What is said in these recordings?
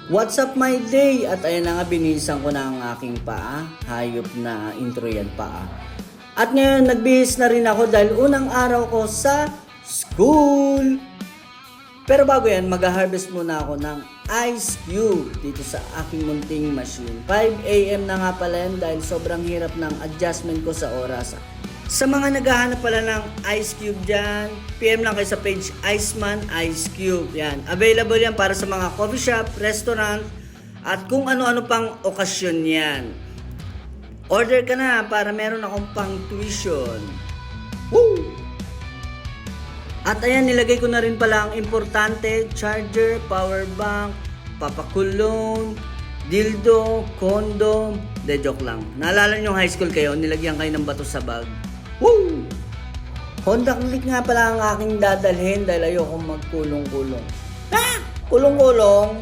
What's up my day? At ayan na nga, binihisan ko na ang aking paa. Hayop na intro yan, paa. At ngayon, nagbihis na rin ako dahil unang araw ko sa school. Pero bago yan, mag-harvest muna ako ng ice cube dito sa aking munting machine. 5 AM na nga pala yan dahil sobrang hirap ng adjustment ko sa oras. Sa mga naghahanap pala ng ice cube dyan, PM lang kayo sa page Iceman Ice Cube. Yan. Available yan para sa mga coffee shop, restaurant, at kung ano-ano pang okasyon yan. Order ka na para meron akong pang tuition. Woo! At ayan, nilagay ko na rin pala ang importante, charger, power bank, papakulong, dildo, condom. De, joke lang. Naalala nyo high school kayo, nilagyan kayo ng bato sa bag. Woo! Honda Click nga pala ang aking dadalhin dahil ayoko magkulong-kulong. Ha? Kulong-kulong?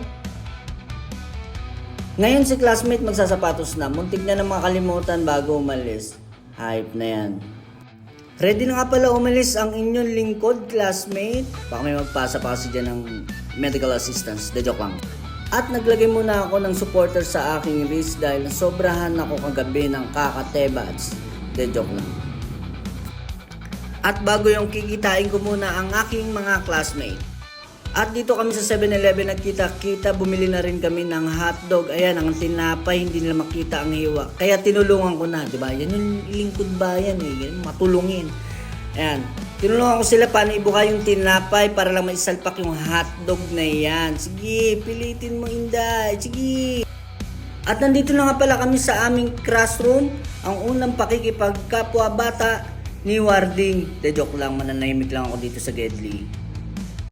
Ngayon si classmate magsasapatos na. Muntik na makalimutan bago umalis. Hype na yan. Ready na nga pala umalis ang inyong lingkod, classmate. Baka may magpasa pa kasi dyan ng medical assistance. De, joke lang. At naglagay muna ako ng supporter sa aking wrist dahil sobrahan ako kagabi ng kakatebats. De, joke lang. At bago yung kikitain ko muna ang aking mga classmate. At dito kami sa 7-Eleven nagkita-kita, bumili na rin kami ng hotdog. Ayan, ang tinapay, hindi nila makita ang hiwa. Kaya tinulungan ko na, diba? Yan yung lingkod bayan eh, yan, matulungin. Ayan, tinulungan ko sila paano ibuka yung tinapay para lang maisalpak yung hotdog na yan. Sige, pilitin mo Inday, sige. At nandito na nga pala kami sa aming classroom, ang unang pakikipagkapwa bata ni Warding. De, joke lang, mananahimik lang ako dito sa Gedli.